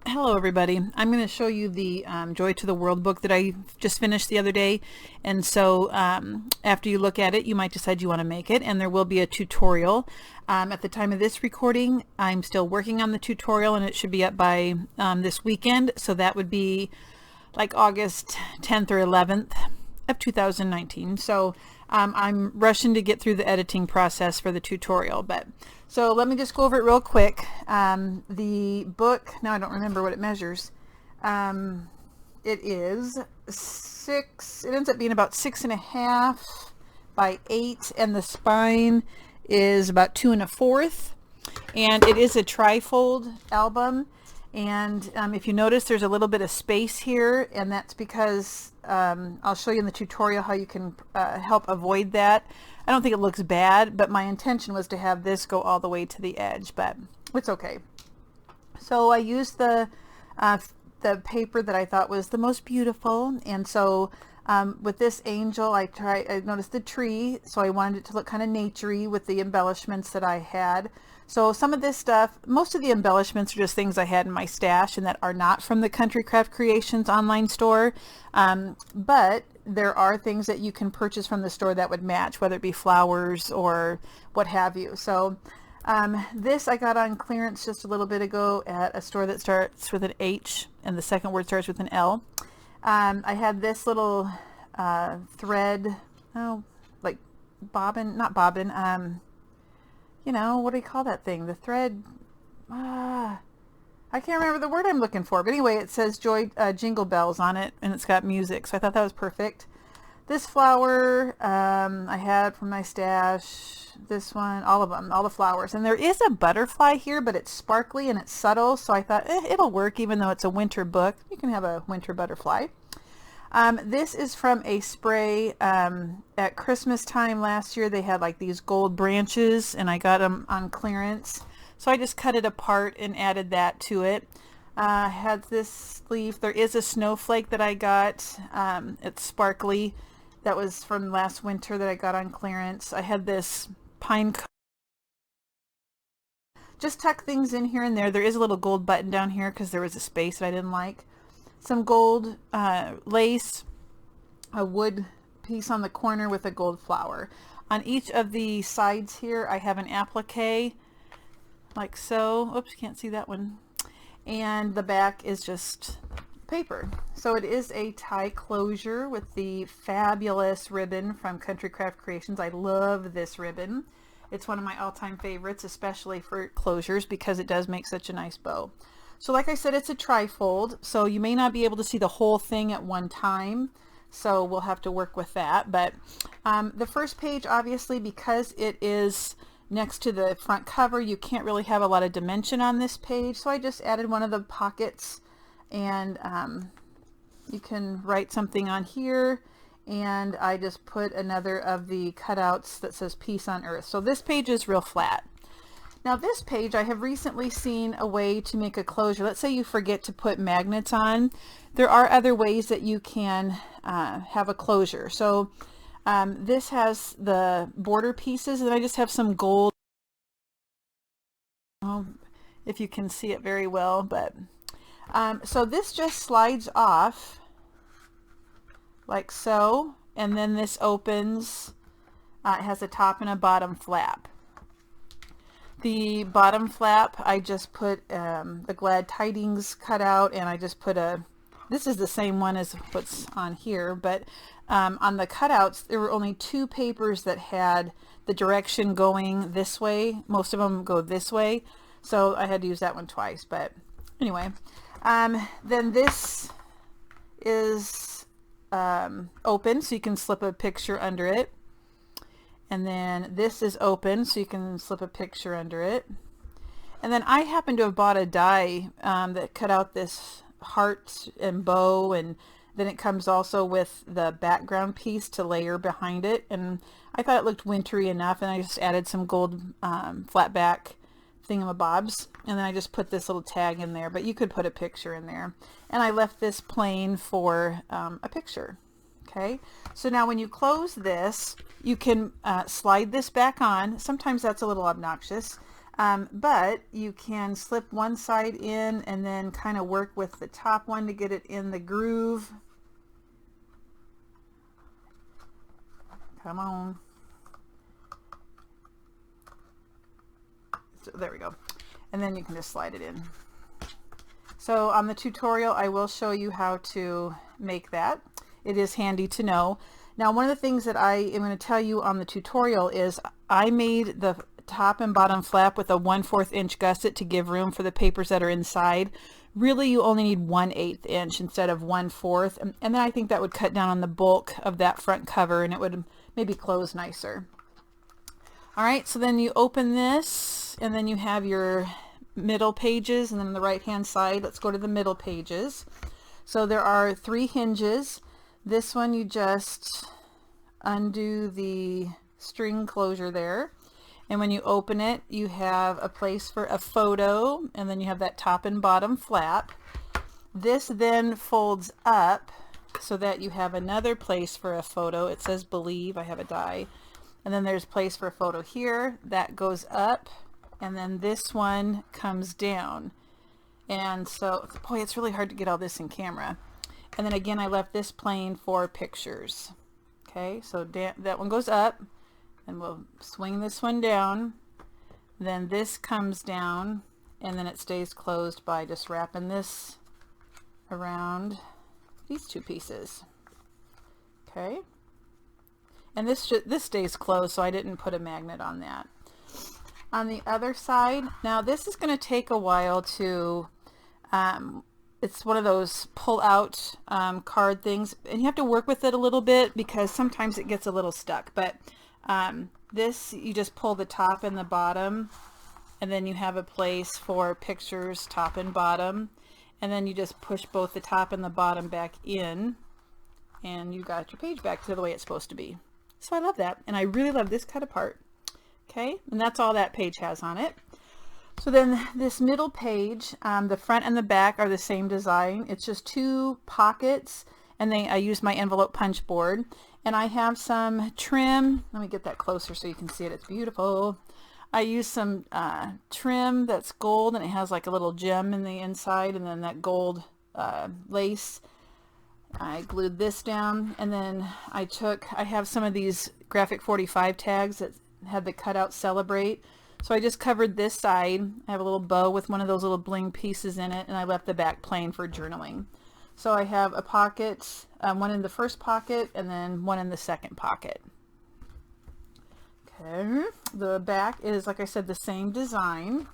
Hello everybody. I'm going to show you the Joy to the World book that I just finished the other day, and so after you look at it you might decide you want to make it, and there will be a tutorial. At the time of this recording I'm still working on the tutorial and it should be up by this weekend, so that would be like August 10th or 11th of 2019. So I'm rushing to get through the editing process for the tutorial, but so let me just go over it real quick. The book, now I don't remember what it measures. It is it ends up being about 6.5 by 8, and the spine is about 2 1/4. And it is a trifold album. And if you notice, there's a little bit of space here, and that's because I'll show you in the tutorial how you can help avoid that. I don't think it looks bad, but my intention was to have this go all the way to the edge, but it's okay. So I used the paper that I thought was the most beautiful, and so with this angel I noticed the tree, so I wanted it to look kind of naturey with the embellishments that I had. So some of this stuff, most of the embellishments are just things I had in my stash and that are not from the Country Craft Creations online store, but there are things that you can purchase from the store that would match, whether it be flowers or what have you. So this I got on clearance just a little bit ago at a store that starts with an H and the second word starts with an L. I had this little thread, like bobbin, not bobbin, you know, what do you call that thing? The thread, I can't remember the word I'm looking for, but anyway, it says Joy Jingle Bells on it, and it's got music, so I thought that was perfect. This flower I had from my stash, this one, all of them, all the flowers. And there is a butterfly here, but it's sparkly and it's subtle, so I thought it'll work even though it's a winter book. You can have a winter butterfly. This is from a spray at Christmas time last year. They had like these gold branches and I got them on clearance. So I just cut it apart and added that to it. I had this leaf. There is a snowflake that I got. It's sparkly. That was from last winter that I got on clearance. I had this pine. Just tuck things in here and there. There is a little gold button down here because there was a space that I didn't like. Some gold lace, a wood piece on the corner with a gold flower. On each of the sides here I have an applique like so. Oops, can't see that one. And the back is just paper. So it is a tie closure with the fabulous ribbon from Country Craft Creations. I love this ribbon. It's one of my all-time favorites, especially for closures because it does make such a nice bow. So like I said, it's a trifold, so you may not be able to see the whole thing at one time, so we'll have to work with that. But the first page, obviously, because it is next to the front cover, you can't really have a lot of dimension on this page, so I just added one of the pockets, and you can write something on here, and I just put another of the cutouts that says Peace on Earth. So this page is real flat. Now this page, I have recently seen a way to make a closure. Let's say you forget to put magnets on. There are other ways that you can have a closure. So this has the border pieces, and I just have some gold. Oh, if you can see it very well, but so this just slides off like so, and then this opens. It has a top and a bottom flap. The bottom flap, I just put the Glad Tidings cutout, and I just put this is the same one as what's on here, but on the cutouts, there were only 2 papers that had the direction going this way. Most of them go this way, so I had to use that one twice, but anyway. Then this is open, so you can slip a picture under it. And then this is open, so you can slip a picture under it. And then I happen to have bought a die that cut out this heart and bow, and then it comes also with the background piece to layer behind it. And I thought it looked wintry enough, and I just added some gold flat back thingamabobs, and then I just put this little tag in there, but you could put a picture in there. And I left this plain for a picture. Okay, so now when you close this, you can slide this back on. Sometimes that's a little obnoxious. But you can slip one side in and then kind of work with the top one to get it in the groove. Come on. So there we go. And then you can just slide it in. So on the tutorial, I will show you how to make that. It is handy to know. Now, one of the things that I am going to tell you on the tutorial is I made the top and bottom flap with a 1/4 inch gusset to give room for the papers that are inside. Really, you only need 1/8 inch instead of 1/4. And then I think that would cut down on the bulk of that front cover and it would maybe close nicer. All right, so then you open this and then you have your middle pages, and then on the right hand side, let's go to the middle pages. So there are 3 hinges. This one you just undo the string closure there, and when you open it you have a place for a photo, and then you have that top and bottom flap. This then folds up so that you have another place for a photo. It says believe, I have a die, and then there's place for a photo here. That goes up, and then this one comes down. And so, boy, it's really hard to get all this in camera. And then again, I left this plain for pictures. Okay, so that one goes up, and we'll swing this one down. Then this comes down, and then it stays closed by just wrapping this around these 2 pieces. Okay, and this stays closed, so I didn't put a magnet on that. On the other side, now this is going to take a while to, it's one of those pull out card things, and you have to work with it a little bit because sometimes it gets a little stuck. But this, you just pull the top and the bottom, and then you have a place for pictures, top and bottom, and then you just push both the top and the bottom back in, and you got your page back to the way it's supposed to be. So I love that, and I really love this cut apart. Okay, and that's all that page has on it. So then this middle page, the front and the back are the same design. It's just 2 pockets, and then I use my envelope punch board, and I have some trim. Let me get that closer so you can see it. It's beautiful. I use some trim that's gold, and it has like a little gem in the inside, and then that gold lace. I glued this down, and then I have some of these graphic 45 tags that had the cutout celebrate. So I just covered this side. I have a little bow with one of those little bling pieces in it, and I left the back plain for journaling. So I have a pocket, one in the first pocket and then one in the second pocket. Okay, the back is, like I said, the same design.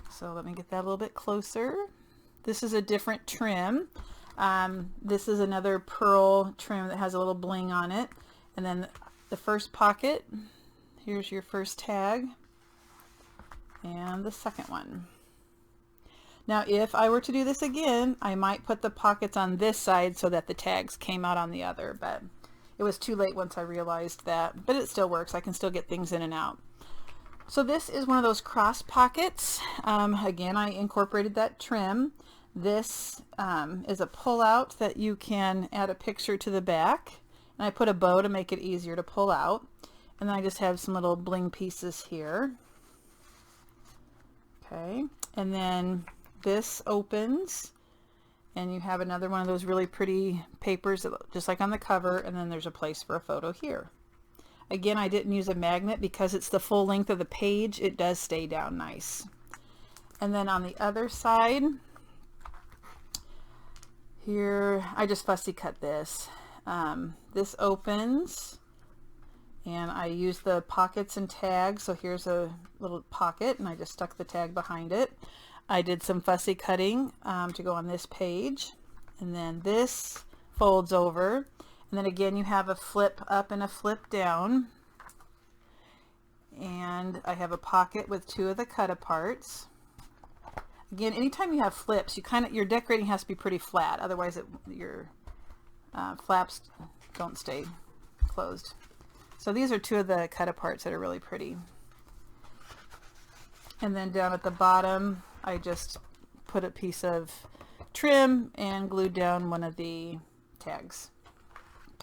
So let me get that a little bit closer. This is a different trim. This is another pearl trim that has a little bling on it. And then the first pocket, here's your first tag, and the second one. Now if I were to do this again, I might put the pockets on this side so that the tags came out on the other, but it was too late once I realized that, but it still works. I can still get things in and out. So this is one of those cross pockets. Again, I incorporated that trim. This is a pull out that you can add a picture to the back, and I put a bow to make it easier to pull out. And then I just have some little bling pieces here. Okay, and then this opens, and you have another one of those really pretty papers, just like on the cover, and then there's a place for a photo here. Again, I didn't use a magnet because it's the full length of the page. It does stay down nice. And then on the other side, here, I just fussy cut this. This opens, and I use the pockets and tags. So here's a little pocket, and I just stuck the tag behind it. I did some fussy cutting to go on this page, and then this folds over, and then again you have a flip up and a flip down, and I have a pocket with 2 of the cut aparts. Again, anytime you have flips, your decorating has to be pretty flat, otherwise your flaps don't stay closed. So these are 2 of the cut aparts that are really pretty. And then down at the bottom, I just put a piece of trim and glued down one of the tags.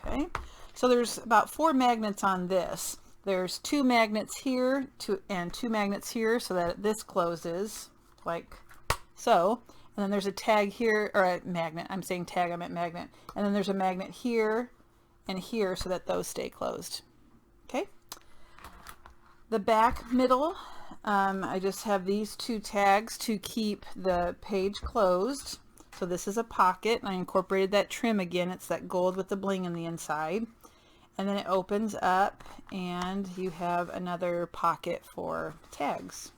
Okay, so there's about 4 magnets on this. There's 2 magnets here and 2 magnets here so that this closes like so. And then there's a tag here, or a magnet. I'm saying tag, I meant magnet. And then there's a magnet here and here so that those stay closed. Okay. The back middle, I just have these 2 tags to keep the page closed. So this is a pocket, and I incorporated that trim again. It's that gold with the bling in the inside. And then it opens up and you have another pocket for tags.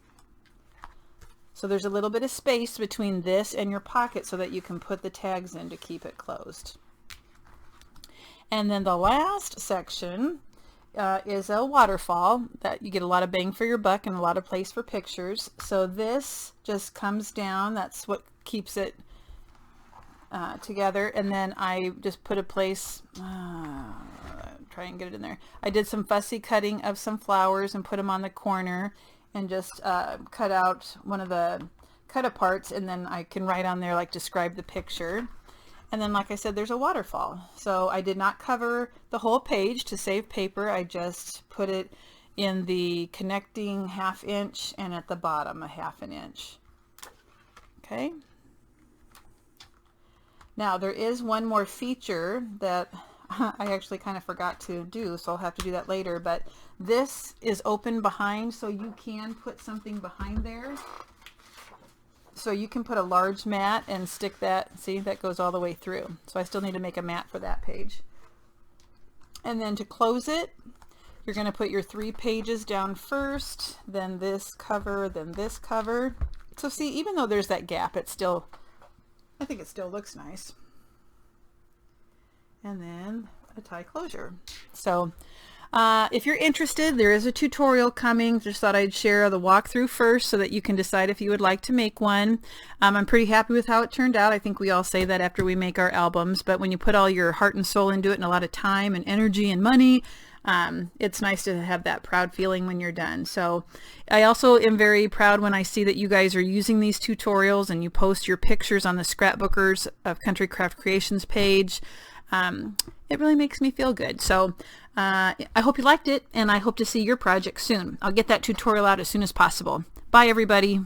So there's a little bit of space between this and your pocket so that you can put the tags in to keep it closed. And then the last section is a waterfall that you get a lot of bang for your buck and a lot of place for pictures. So this just comes down. That's what keeps it together. And then I just put a place, try and get it in there. I did some fussy cutting of some flowers and put them on the corner and just cut out one of the cut aparts, and then I can write on there like describe the picture. And then, like I said, there's a waterfall. So I did not cover the whole page to save paper. I just put it in the connecting 1/2 inch and at the bottom a 1/2 inch. Okay. Now there is one more feature that I actually kind of forgot to do, so I'll have to do that later. But this is open behind, so you can put something behind there. So you can put a large mat and stick that, see, that goes all the way through. So I still need to make a mat for that page. And then to close it, you're going to put your 3 pages down first, then this cover, then this cover. So see, even though there's that gap, it's still, I think it still looks nice. And then a tie closure. So if you're interested, there is a tutorial coming. Just thought I'd share the walkthrough first so that you can decide if you would like to make one. I'm pretty happy with how it turned out. I think we all say that after we make our albums, but when you put all your heart and soul into it and a lot of time and energy and money, it's nice to have that proud feeling when you're done. So I also am very proud when I see that you guys are using these tutorials and you post your pictures on the Scrapbookers of Country Craft Creations page. It really makes me feel good. So I hope you liked it, and I hope to see your project soon. I'll get that tutorial out as soon as possible. Bye, everybody.